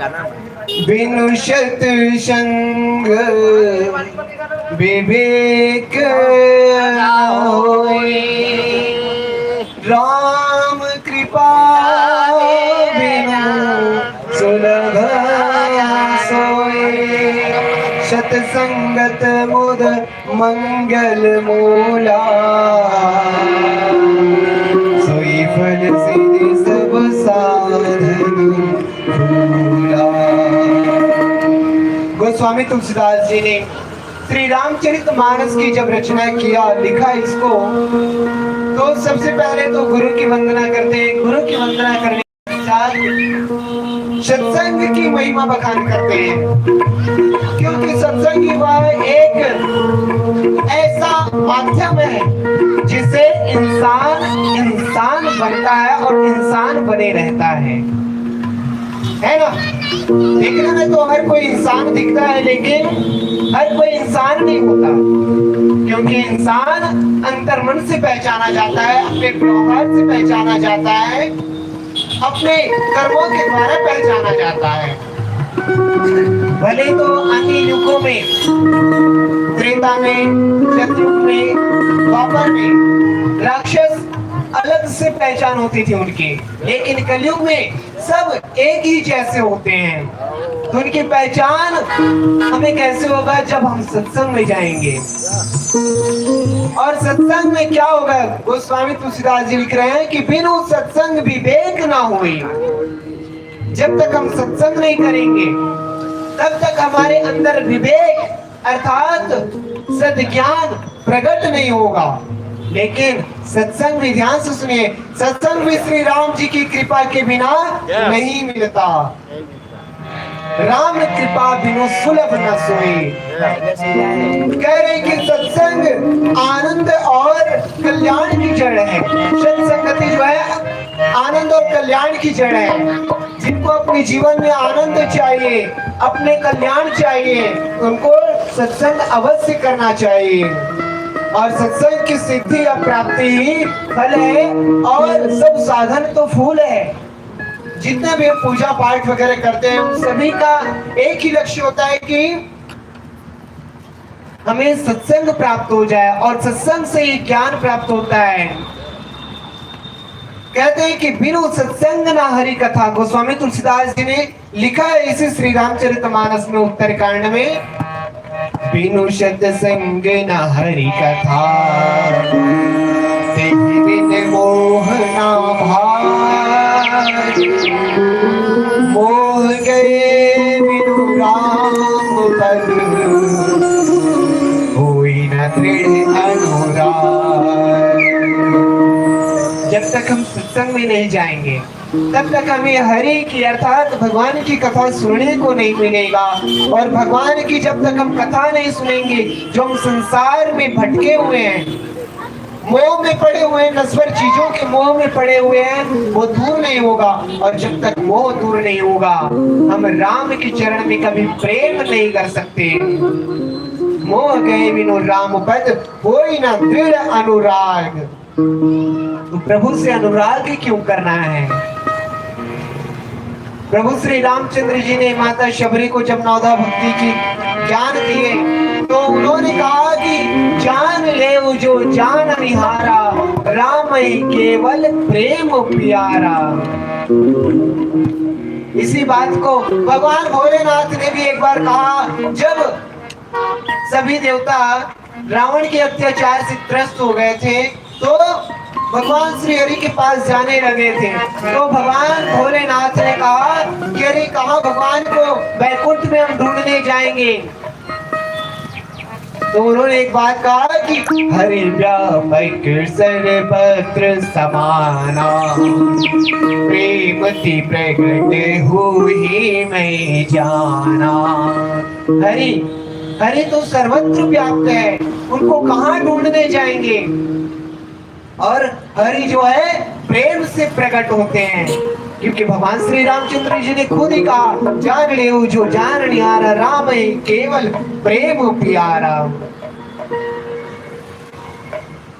बिनु सत्संग विवेक न होए, राम कृपा बिनु सुलभ सोए। सत्संगत मुद मंगल मूला, सोई फल सिद्धि सब साधन फूला। गोस्वामी तुलसीदास जी ने श्री रामचरितमानस की जब रचना किया, लिखा इसको, तो सबसे पहले तो गुरु की वंदना करते हैं। गुरु की वंदना करने के साथ सत्संग की महिमा बखान करते हैं, क्योंकि सत्संग ही वह एक ऐसा माध्यम है जिससे इंसान बनता है और इंसान बने रहता है ना। देखने में तो हर कोई इंसान दिखता है, लेकिन हर कोई इंसान नहीं होता, क्योंकि इंसान अंतर्मन से पहचाना जाता है, अपने व्यवहार से पहचाना जाता है, अपने कर्मों के द्वारा पहचाना जाता है। भले तो अन्य युगों में, त्रेता में, सतयुग में, द्वापर में राक्षस अलग से पहचान होती थी उनकी, लेकिन कलयुग में सब एक ही जैसे होते हैं। तो उनकी पहचान हमें कैसे होगा? जब हम सत्संग में जाएंगे। और सत्संग में क्या होगा? गोस्वामी तुलसीदास जी लिख रहे हैं कि बिनु सत्संग विवेक ना होए। जब तक हम सत्संग नहीं करेंगे, तब तक हमारे अंदर विवेक अर्थात सद्ज्ञान प्रकट नहीं होगा। लेकिन सत्संग में, ध्यान से सुनिए, सत्संग में श्री राम जी की कृपा के बिना नहीं मिलता। राम कृपा बिनु सुलभ न सोए। कह रहे कि सत्संग आनंद और कल्याण की जड़ है। सत्संगति जो है आनंद और कल्याण की जड़ है। जिनको अपने जीवन में आनंद चाहिए, अपने कल्याण चाहिए, उनको सत्संग अवश्य करना चाहिए। और सत्संग की सिद्धि या प्राप्ति ही फल है, और सब साधन तो फूल है। जितने भी पूजा पाठ वगैरह करते हैं, उन सभी का एक ही लक्ष्य होता है कि हमें सत्संग प्राप्त हो जाए, और सत्संग से ही ज्ञान प्राप्त होता है। कहते हैं कि बिनु सत्संग ना हरि कथा। गोस्वामी तुलसीदास जी ने लिखा है इसी श्री रामचरितमानस में उत्तरकांड में, बिनु सत्संग न हरि कथा, तेहि बिन मोह ना भाई। मोह गए बिनु राम पद, होई न दृढ़ अनुराग। जब तक हम सत्संग में नहीं जाएंगे, तब तक हमें हरि की अर्थात भगवान की कथा सुनने को नहीं मिलेगा। और भगवान की जब तक हम कथा नहीं सुनेंगे, जो हम संसार में भटके हुए हैं, मोह में पड़े हुए हैं, नश्वर चीजों के मोह में पड़े हुए हैं, वो दूर नहीं होगा। और जब तक मोह दूर नहीं होगा, हम राम के चरण में कभी प्रेम नहीं कर सकते। मोह गए बिनु राम पद, होई न दृढ़ अनुराग। तो प्रभु से अनुराग क्यों करना है? प्रभु श्री रामचंद्र जी ने माता शबरी को जब नवधा भक्ति की ज्ञान दिए, तो उन्होंने कहा कि जान ले जो जान निहारा, राम ही केवल प्रेम प्यारा। इसी बात को भगवान भोलेनाथ ने भी एक बार कहा, जब सभी देवता रावण के अत्याचार से त्रस्त हो गए थे, तो भगवान श्री हरि के पास जाने लगे थे। तो भगवान भोलेनाथ ने कहा कि अरे कहाँ भगवान को वैकुंठ में हम ढूंढने जाएंगे। तो उन्होंने एक बात कहा कि हरि व्यापक सर्वत्र समाना, प्रेमति प्रगट हुई मैं जाना। हरि तो सर्वत्र व्याप्त है, उनको कहाँ ढूंढने जाएंगे? और हरि जो है प्रेम से प्रकट होते हैं, क्योंकि भगवान श्री रामचंद्र जी ने खुद ही कहा, जान ले जो जान निहारा, राम है केवल प्रेम प्यारा।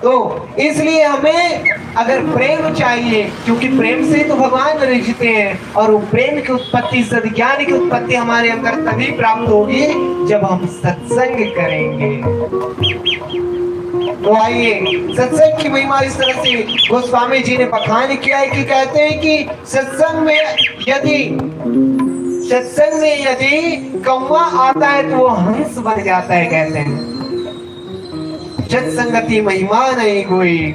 तो इसलिए हमें अगर प्रेम चाहिए, क्योंकि प्रेम से तो भगवान रिझते हैं, और वो प्रेम की उत्पत्ति, सद्ज्ञान की उत्पत्ति हमारे अंदर तभी प्राप्त होगी जब हम सत्संग करेंगे। तो आइए, सत्संग की महिमा इस तरह से गोस्वामी जी ने बखान किया है कि कहते हैं कि सत्संग में यदि कौवा आता है तो वो हंस बन जाता है। कहते हैं सत्संगति महिमा नहीं कोई,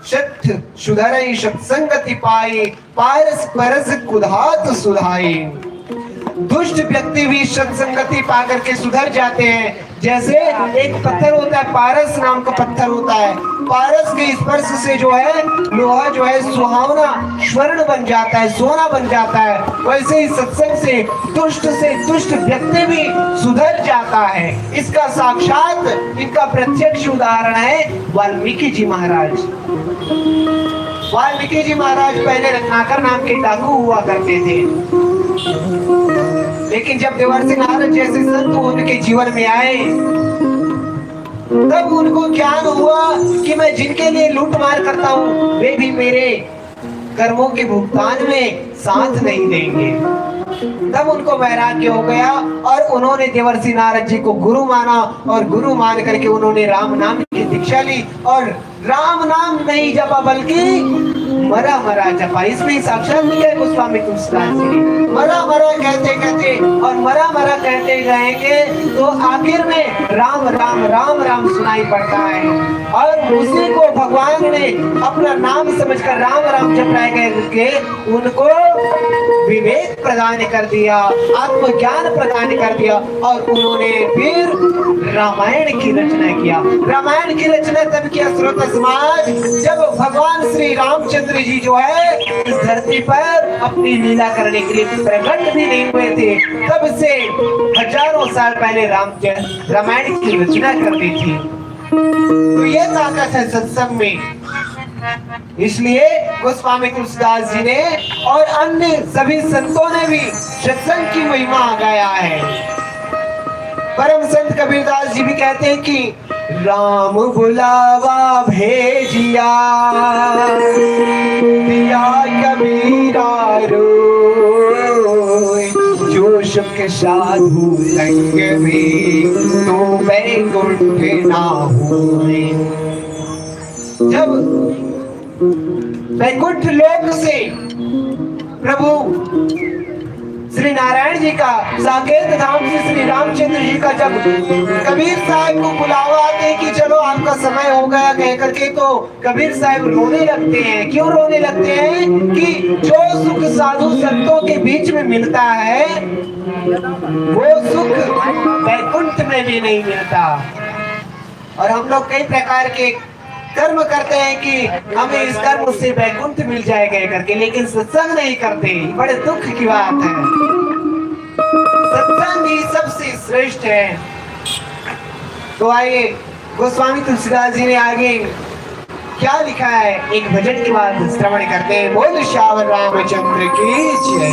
सत्य सुधरई सत्संगति पाई, पारस परस कुधात सुधाई। दुष्ट व्यक्ति भी सत्संगति पा करके सुधर जाते हैं। जैसे एक पत्थर होता है, पारस नाम का पत्थर होता है, पारस के स्पर्श से जो है लोहा जो है सुहावना स्वर्ण बन जाता है, सोना बन जाता है। वैसे ही सत्संग से दुष्ट व्यक्ति भी सुधर जाता है। इसका साक्षात, इनका प्रत्यक्ष उदाहरण है वाल्मीकि जी महाराज। वाल्मीकि जी महाराज पहले रत्नाकर नाम के डाकू हुआ करते थे, लेकिन जब देवर्षि नारद जैसे संत उनके जीवन में आए, तब उनको ज्ञान हुआ कि मैं जिनके लिए लूट मार करता हूँ वे भी मेरे कर्मों के भुगतान में साथ नहीं देंगे। तब उनको वैराग्य हो गया और उन्होंने देवर्षि नारद जी को गुरु माना, और गुरु मान करके उन्होंने राम नाम की दीक्षा ली, और राम नाम नहीं जपा बल्कि मरा मरा जपा। इसमें साक्षात लिखा है गोस्वामी तुलसीदास जी ने, मरा मरा कहते कहते और मरा मरा कहते जाएंगे तो आखिर में राम राम राम राम सुनाई पड़ता है। और उसी को भगवान ने अपना नाम समझकर राम राम जपाए गए, उनको विवेक प्रदान कर दिया, आत्मज्ञान प्रदान कर दिया, और उन्होंने फिर रामायण की रचना किया। रामायण की रचना तब किया श्रोता समाज, जब भगवान श्री रामचंद्र जी जो है इस धरती पर अपनी लीला करने के लिए प्रकट भी नहीं हुए थे। तब से हजारों साल पहले रामायण की रचना कर दी थी। तो ये ताकत है सत्संग में। इसलिए गोस्वामी तुलसीदास जी ने और अन्य सभी संतों ने भी सत्संग की महिमा गाया है। परम संत कबीरदास जी भी कहते हैं कि राम बुलावा भेजिया दिया कबीरा रोय, जो सुख साधु संग में तो वैकुंठ ना होए। जब वैकुंठ लोक से प्रभु श्री नारायण जी का, साकेत धाम से श्री रामचंद्र जी का जब कबीर साहब को बुलावा आते कि चलो आपका समय हो गया कह करके, तो कबीर साहब रोने लगते हैं। क्यों रोने लगते हैं? कि जो सुख साधु संतों के बीच में मिलता है वो सुख वैकुंठ में भी नहीं मिलता। और हम लोग कई प्रकार के कर्म करते हैं कि हमें इस कर्म से वैकुंठ मिल जाएगा करके, लेकिन सत्संग नहीं करते। बड़े दुख की बात है। सत्संग ही सबसे श्रेष्ठ है। तो आइए, गोस्वामी तुलसीदास जी ने आगे क्या लिखा है, एक भजन के बाद श्रवण करते हैं। बोल श्यावर रामचंद्र की जय।